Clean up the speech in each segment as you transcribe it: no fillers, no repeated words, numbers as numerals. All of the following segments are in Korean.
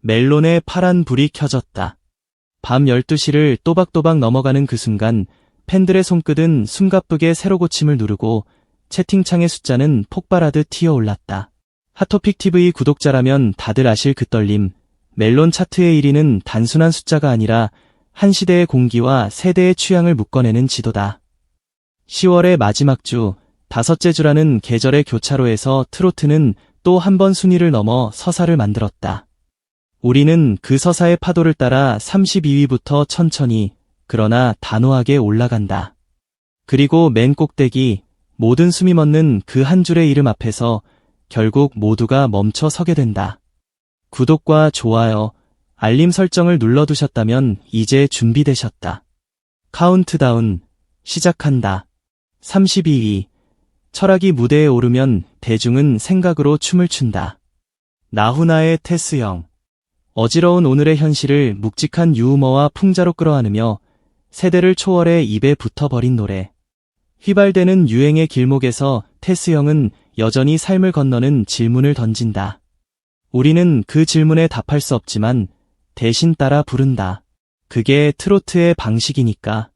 멜론에 파란 불이 켜졌다. 밤 12시를 또박또박 넘어가는 그 순간 팬들의 손끝은 숨가쁘게 세로 고침을 누르고 채팅창의 숫자는 폭발하듯 튀어올랐다. 핫토픽 TV 구독자라면 다들 아실 그 떨림. 멜론 차트의 1위는 단순한 숫자가 아니라 한 시대의 공기와 세대의 취향을 묶어내는 지도다. 10월의 마지막 주, 5째 주라는 계절의 교차로에서 트로트는 또 한 번 순위를 넘어 서사를 만들었다. 우리는 그 서사의 파도를 따라 32위부터 천천히, 그러나 단호하게 올라간다. 그리고 맨 꼭대기, 모든 숨이 멎는 그 한 줄의 이름 앞에서 결국 모두가 멈춰 서게 된다. 구독과 좋아요, 알림 설정을 눌러두셨다면 이제 준비되셨다. 카운트다운, 시작한다. 32위. 철학이 무대에 오르면 대중은 생각으로 춤을 춘다. 나훈아의 테스형. 어지러운 오늘의 현실을 묵직한 유머와 풍자로 끌어안으며 세대를 초월해 입에 붙어버린 노래. 휘발되는 유행의 길목에서 테스형은 여전히 삶을 건너는 질문을 던진다. 우리는 그 질문에 답할 수 없지만 대신 따라 부른다. 그게 트로트의 방식이니까.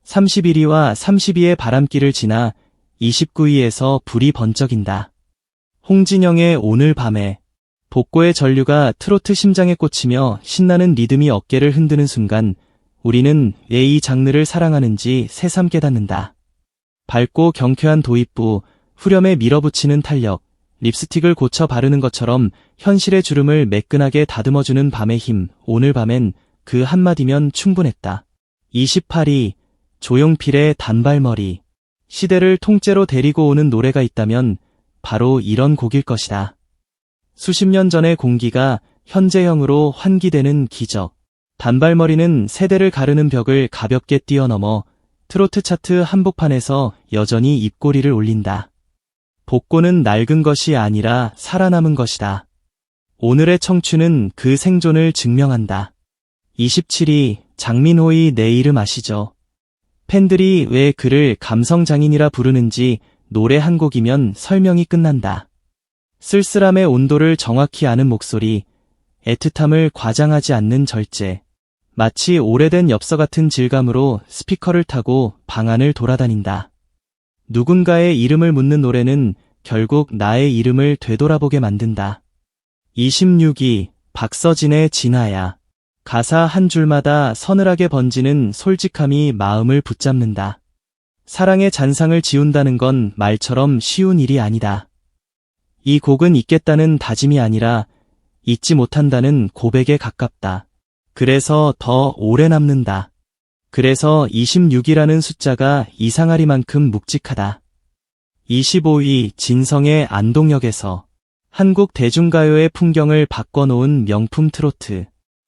31위와 32위의 바람길을 지나 29위에서 불이 번쩍인다. 홍진영의 오늘 밤에. 복고의 전류가 트로트 심장에 꽂히며 신나는 리듬이 어깨를 흔드는 순간 우리는 왜 이 장르를 사랑하는지 새삼 깨닫는다. 밝고 경쾌한 도입부, 후렴에 밀어붙이는 탄력, 립스틱을 고쳐 바르는 것처럼 현실의 주름을 매끈하게 다듬어주는 밤의 힘. 오늘 밤엔 그 한마디면 충분했다. 28위, 조용필의 단발머리. 시대를 통째로 데리고 오는 노래가 있다면 바로 이런 곡일 것이다. 수십 년 전의 공기가 현재형으로 환기되는 기적. 단발머리는 세대를 가르는 벽을 가볍게 뛰어넘어 트로트 차트 한복판에서 여전히 입꼬리를 올린다. 복고는 낡은 것이 아니라 살아남은 것이다. 오늘의 청춘은 그 생존을 증명한다. 27위, 장민호의 내 이름 아시죠? 팬들이 왜 그를 감성장인이라 부르는지 노래 한 곡이면 설명이 끝난다. 쓸쓸함의 온도를 정확히 아는 목소리, 애틋함을 과장하지 않는 절제, 마치 오래된 엽서 같은 질감으로 스피커를 타고 방 안을 돌아다닌다. 누군가의 이름을 묻는 노래는 결국 나의 이름을 되돌아보게 만든다. 26위, 박서진의 진아야. 가사 한 줄마다 서늘하게 번지는 솔직함이 마음을 붙잡는다. 사랑의 잔상을 지운다는 건 말처럼 쉬운 일이 아니다. 이 곡은 잊겠다는 다짐이 아니라 잊지 못한다는 고백에 가깝다. 그래서 더 오래 남는다. 그래서 26이라는 숫자가 이상하리만큼 묵직하다. 25위, 진성의 안동역에서. 한국 대중가요의 풍경을 바꿔놓은 명품 트로트.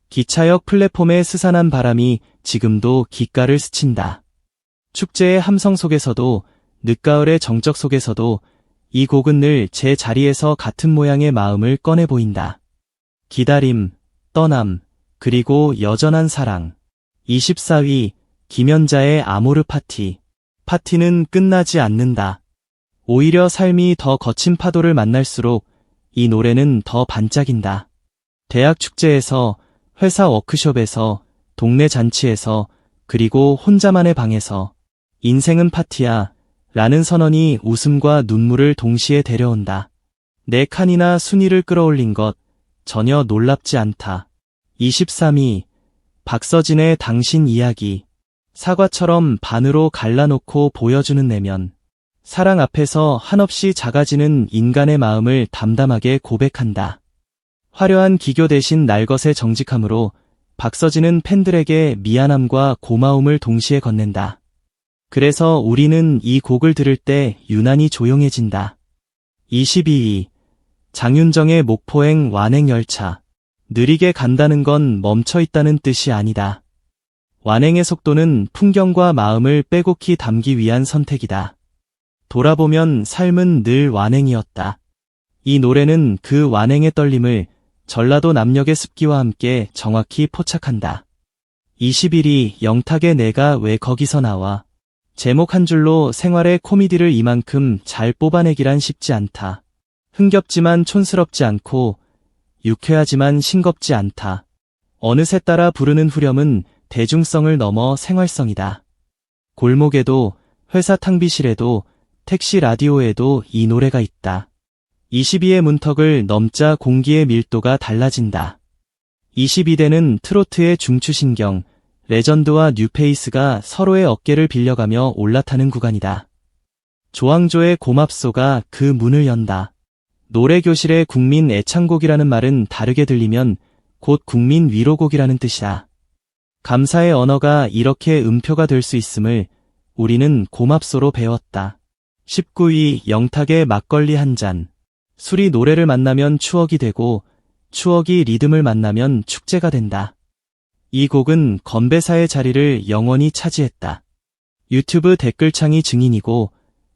기차역 플랫폼의 스산한 바람이 지금도 귓가를 스친다. 축제의 함성 속에서도, 늦가을의 정적 속에서도 이 곡은 늘 제 자리에서 같은 모양의 마음을 꺼내 보인다. 기다림, 떠남, 그리고 여전한 사랑. 24위, 김연자의 아모르 파티. 파티는 끝나지 않는다. 오히려 삶이 더 거친 파도를 만날수록 이 노래는 더 반짝인다. 대학 축제에서, 회사 워크숍에서, 동네 잔치에서, 그리고 혼자만의 방에서 인생은 파티야 라는 선언이 웃음과 눈물을 동시에 데려온다. 내 칸이나 순위를 끌어올린 것 전혀 놀랍지 않다. 23위, 박서진의 당신 이야기. 사과처럼 반으로 갈라놓고 보여주는 내면. 사랑 앞에서 한없이 작아지는 인간의 마음을 담담하게 고백한다. 화려한 기교 대신 날것의 정직함으로 박서진은 팬들에게 미안함과 고마움을 동시에 건넨다. 그래서 우리는 이 곡을 들을 때 유난히 조용해진다. 22위, 장윤정의 목포행 완행열차. 느리게 간다는 건 멈춰있다는 뜻이 아니다. 완행의 속도는 풍경과 마음을 빼곡히 담기 위한 선택이다. 돌아보면 삶은 늘 완행이었다. 이 노래는 그 완행의 떨림을 전라도 남녘의 습기와 함께 정확히 포착한다. 21위, 영탁의 내가 왜 거기서 나와. 제목 한 줄로 생활의 코미디를 이만큼 잘 뽑아내기란 쉽지 않다. 흥겹지만 촌스럽지 않고 유쾌하지만 싱겁지 않다. 어느새 따라 부르는 후렴은 대중성을 넘어 생활성이다. 골목에도, 회사 탕비실에도, 택시 라디오에도 이 노래가 있다. 22의 문턱을 넘자 공기의 밀도가 달라진다. 22대는 트로트의 중추신경, 레전드와 뉴페이스가 서로의 어깨를 빌려가며 올라타는 구간이다. 조항조의 고맙소가 그 문을 연다. 노래교실의 국민 애창곡이라는 말은 다르게 들리면 곧 국민 위로곡이라는 뜻이다. 감사의 언어가 이렇게 음표가 될 수 있음을 우리는 고맙소로 배웠다. 19위 영탁의 막걸리 한 잔. 술이 노래를 만나면 추억이 되고 추억이 리듬을 만나면 축제가 된다. 이 곡은 건배사의 자리를 영원히 차지했다. 유튜브 댓글창이 증인이고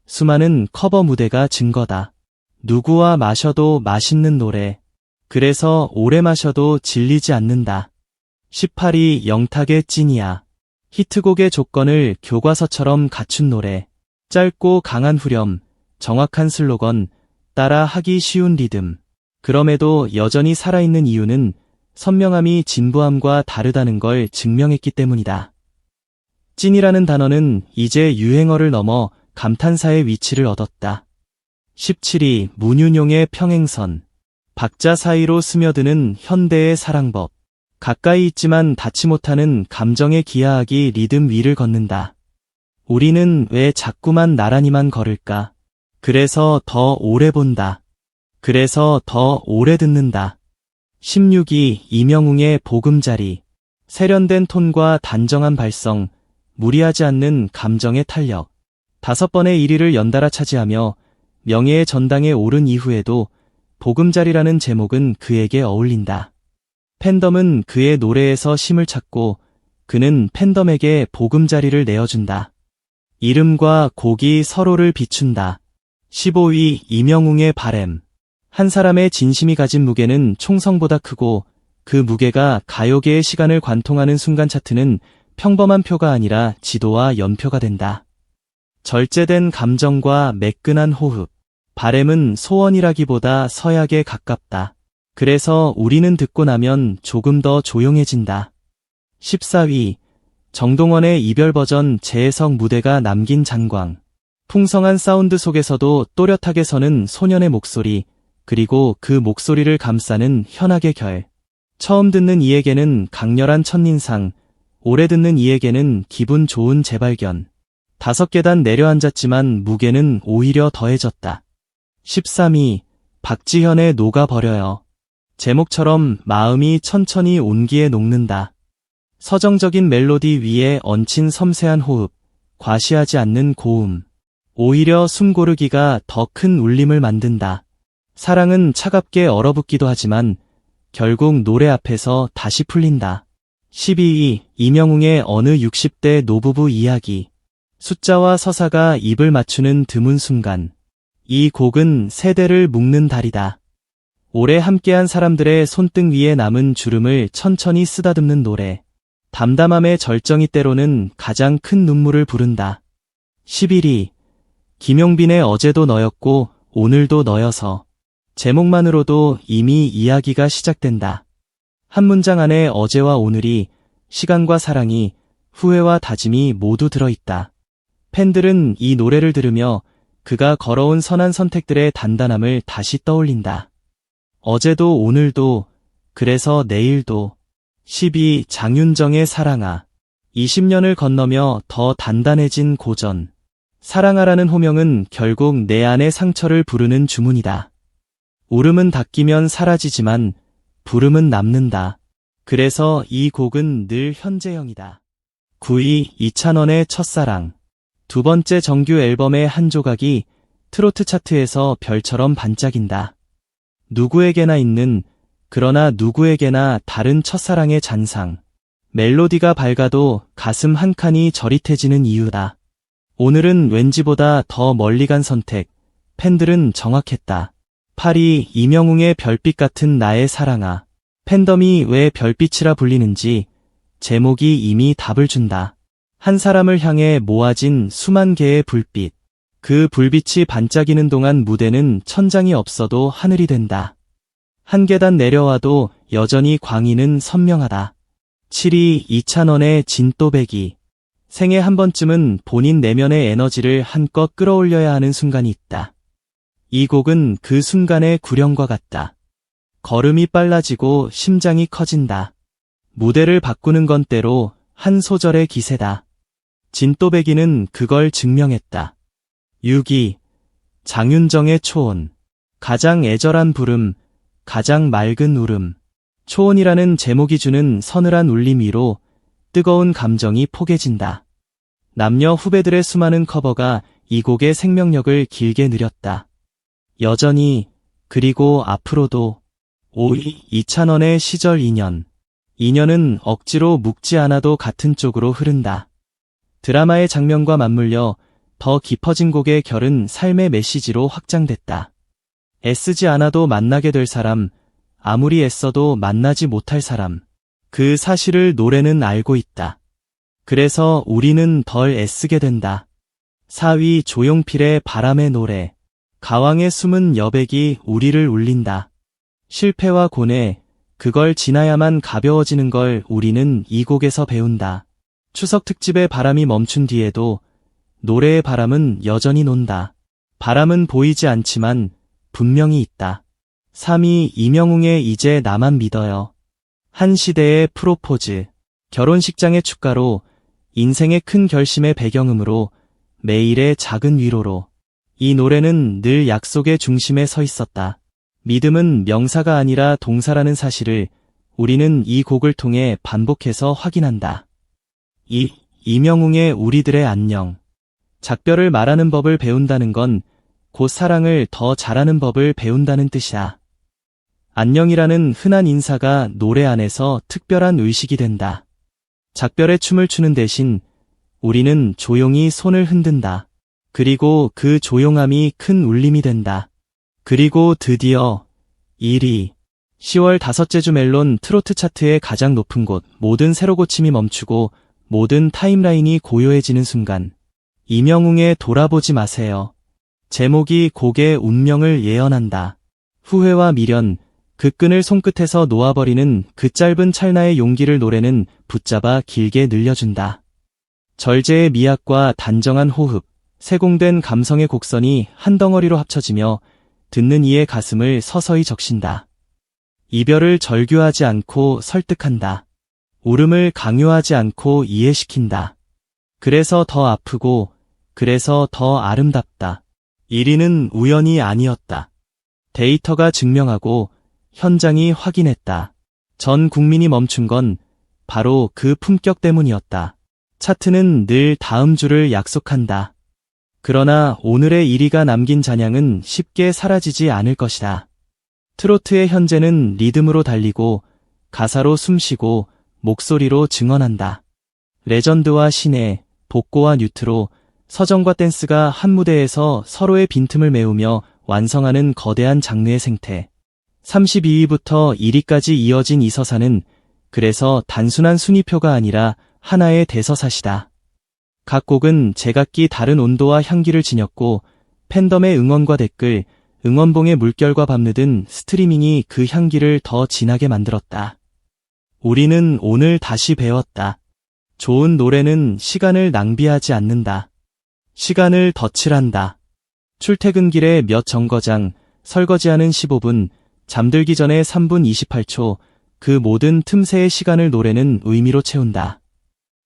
수많은 커버 무대가 증거다. 누구와 마셔도 맛있는 노래. 그래서 오래 마셔도 질리지 않는다. 18위 영탁의 찐이야. 히트곡의 조건을 교과서처럼 갖춘 노래. 짧고 강한 후렴, 정확한 슬로건, 따라 하기 쉬운 리듬. 그럼에도 여전히 살아있는 이유는 선명함이 진부함과 다르다는 걸 증명했기 때문이다. 찐이라는 단어는 이제 유행어를 넘어 감탄사의 위치를 얻었다. 17위 문윤용의 평행선. 박자 사이로 스며드는 현대의 사랑법. 가까이 있지만 닿지 못하는 감정의 기하학이 리듬 위를 걷는다. 우리는 왜 자꾸만 나란히만 걸을까? 그래서 더 오래 본다. 그래서 더 오래 듣는다. 16위 이명웅의 보금자리. 세련된 톤과 단정한 발성, 무리하지 않는 감정의 탄력. 5번의 1위를 연달아 차지하며 명예의 전당에 오른 이후에도 보금자리라는 제목은 그에게 어울린다. 팬덤은 그의 노래에서 쉼을 찾고 그는 팬덤에게 보금자리를 내어준다. 이름과 곡이 서로를 비춘다. 15위 이명웅의 바램. 한 사람의 진심이 가진 무게는 총성보다 크고 그 무게가 가요계의 시간을 관통하는 순간 차트는 평범한 표가 아니라 지도와 연표가 된다. 절제된 감정과 매끈한 호흡. 바램은 소원이라기보다 서약에 가깝다. 그래서 우리는 듣고 나면 조금 더 조용해진다. 14위 정동원의 이별 버전 재해석 무대가 남긴 잔광. 풍성한 사운드 속에서도 또렷하게 서는 소년의 목소리, 그리고 그 목소리를 감싸는 현악의 결. 처음 듣는 이에게는 강렬한 첫인상, 오래 듣는 이에게는 기분 좋은 재발견. 5계단 내려앉았지만 무게는 오히려 더해졌다. 13위 박지현의 녹아버려요. 제목처럼 마음이 천천히 온기에 녹는다. 서정적인 멜로디 위에 얹힌 섬세한 호흡, 과시하지 않는 고음. 오히려 숨 고르기가 더 큰 울림을 만든다. 사랑은 차갑게 얼어붙기도 하지만 결국 노래 앞에서 다시 풀린다. 12위 이명웅의 어느 60대 노부부 이야기. 숫자와 서사가 입을 맞추는 드문 순간. 이 곡은 세대를 묶는 달이다. 오래 함께한 사람들의 손등 위에 남은 주름을 천천히 쓰다듬는 노래. 담담함의 절정이 때로는 가장 큰 눈물을 부른다. 11위 김용빈의 어제도 너였고 오늘도 너여서. 제목만으로도 이미 이야기가 시작된다. 한 문장 안에 어제와 오늘이, 시간과 사랑이, 후회와 다짐이 모두 들어있다. 팬들은 이 노래를 들으며 그가 걸어온 선한 선택들의 단단함을 다시 떠올린다. 어제도 오늘도, 그래서 내일도. 12. 장윤정의 사랑아. 20년을 건너며 더 단단해진 고전. 사랑아라는 호명은 결국 내 안의 상처를 부르는 주문이다. 울음은 닦이면 사라지지만 부름은 남는다. 그래서 이 곡은 늘 현재형이다. 9위 이찬원의 첫사랑. 두 번째 정규 앨범의 한 조각이 트로트 차트에서 별처럼 반짝인다. 누구에게나 있는, 그러나 누구에게나 다른 첫사랑의 잔상. 멜로디가 밝아도 가슴 한 칸이 저릿해지는 이유다. 오늘은 왠지보다 더 멀리 간 선택. 팬들은 정확했다. 8위 이명웅의 별빛 같은 나의 사랑아. 팬덤이 왜 별빛이라 불리는지 제목이 이미 답을 준다. 한 사람을 향해 모아진 수만 개의 불빛. 그 불빛이 반짝이는 동안 무대는 천장이 없어도 하늘이 된다. 한 계단 내려와도 여전히 광희는 선명하다. 7위 이찬원의 진또배기. 생애 한 번쯤은 본인 내면의 에너지를 한껏 끌어올려야 하는 순간이 있다. 이 곡은 그 순간의 구령과 같다. 걸음이 빨라지고 심장이 커진다. 무대를 바꾸는 건 때로 한 소절의 기세다. 진또배기는 그걸 증명했다. 6위 장윤정의 초혼. 가장 애절한 부름, 가장 맑은 울음. 초혼이라는 제목이 주는 서늘한 울림 위로 뜨거운 감정이 포개진다. 남녀 후배들의 수많은 커버가 이 곡의 생명력을 길게 늘렸다. 여전히, 그리고 앞으로도. 5위 이찬원의 시절 인연. 인연은 억지로 묶지 않아도 같은 쪽으로 흐른다. 드라마의 장면과 맞물려 더 깊어진 곡의 결은 삶의 메시지로 확장됐다. 애쓰지 않아도 만나게 될 사람, 아무리 애써도 만나지 못할 사람. 그 사실을 노래는 알고 있다. 그래서 우리는 덜 애쓰게 된다. 4위 조용필의 바람의 노래. 가왕의 숨은 여백이 우리를 울린다. 실패와 고뇌, 그걸 지나야만 가벼워지는 걸 우리는 이 곡에서 배운다. 추석 특집의 바람이 멈춘 뒤에도 노래의 바람은 여전히 논다. 바람은 보이지 않지만 분명히 있다. 3위 임영웅의 이제 나만 믿어요. 한 시대의 프로포즈. 결혼식장의 축가로, 인생의 큰 결심의 배경음으로, 매일의 작은 위로로. 이 노래는 늘 약속의 중심에 서 있었다. 믿음은 명사가 아니라 동사라는 사실을 우리는 이 곡을 통해 반복해서 확인한다. 임영웅의 우리들의 안녕. 작별을 말하는 법을 배운다는 건 곧 사랑을 더 잘하는 법을 배운다는 뜻이야. 안녕이라는 흔한 인사가 노래 안에서 특별한 의식이 된다. 작별의 춤을 추는 대신 우리는 조용히 손을 흔든다. 그리고 그 조용함이 큰 울림이 된다. 그리고 드디어 1위. 10월 다섯째 주 멜론 트로트 차트의 가장 높은 곳, 모든 새로 고침이 멈추고 모든 타임라인이 고요해지는 순간. 임영웅의 돌아보지 마세요. 제목이 곡의 운명을 예언한다. 후회와 미련, 그 끈을 손끝에서 놓아버리는 그 짧은 찰나의 용기를 노래는 붙잡아 길게 늘려준다. 절제의 미학과 단정한 호흡, 세공된 감성의 곡선이 한 덩어리로 합쳐지며 듣는 이의 가슴을 서서히 적신다. 이별을 절규하지 않고 설득한다. 울음을 강요하지 않고 이해시킨다. 그래서 더 아프고, 그래서 더 아름답다. 1위는 우연이 아니었다. 데이터가 증명하고 현장이 확인했다. 전 국민이 멈춘 건 바로 그 품격 때문이었다. 차트는 늘 다음 주를 약속한다. 그러나 오늘의 1위가 남긴 잔향은 쉽게 사라지지 않을 것이다. 트로트의 현재는 리듬으로 달리고 가사로 숨쉬고 목소리로 증언한다. 레전드와 신예, 복고와 뉴트로, 서정과 댄스가 한 무대에서 서로의 빈틈을 메우며 완성하는 거대한 장르의 생태. 32위부터 1위까지 이어진 이 서사는 그래서 단순한 순위표가 아니라 하나의 대서사시다. 각 곡은 제각기 다른 온도와 향기를 지녔고 팬덤의 응원과 댓글, 응원봉의 물결과 밤늦은 스트리밍이 그 향기를 더 진하게 만들었다. 우리는 오늘 다시 배웠다. 좋은 노래는 시간을 낭비하지 않는다. 시간을 덧칠한다. 출퇴근길에 몇 정거장, 설거지하는 15분, 잠들기 전에 3분 28초, 그 모든 틈새의 시간을 노래는 의미로 채운다.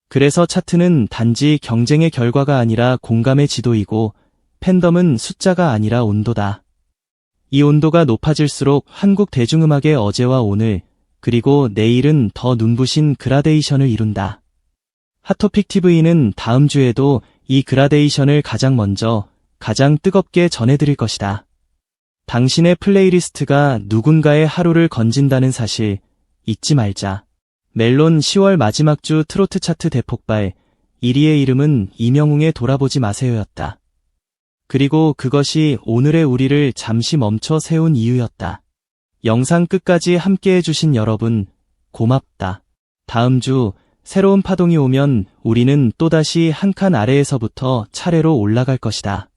그래서 차트는 단지 경쟁의 결과가 아니라 공감의 지도이고 팬덤은 숫자가 아니라 온도다. 이 온도가 높아질수록 한국 대중음악의 어제와 오늘, 그리고 내일은 더 눈부신 그라데이션을 이룬다. 핫토픽 TV는 다음 주에도 이 그라데이션을 가장 먼저, 가장 뜨겁게 전해드릴 것이다. 당신의 플레이리스트가 누군가의 하루를 건진다는 사실 잊지 말자. 멜론 10월 마지막 주 트로트 차트 대폭발, 1위의 이름은 임영웅의 돌아보지 마세요였다. 그리고 그것이 오늘의 우리를 잠시 멈춰 세운 이유였다. 영상 끝까지 함께해주신 여러분, 고맙다. 다음 주 새로운 파동이 오면 우리는 또다시 한 칸 아래에서부터 차례로 올라갈 것이다.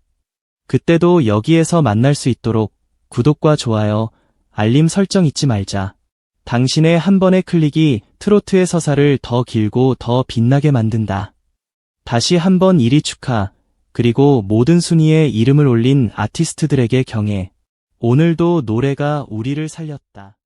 그때도 여기에서 만날 수 있도록 구독과 좋아요, 알림 설정 잊지 말자. 당신의 한 번의 클릭이 트로트의 서사를 더 길고 더 빛나게 만든다. 다시 한번 1위 축하, 그리고 모든 순위에 이름을 올린 아티스트들에게 경애. 오늘도 노래가 우리를 살렸다.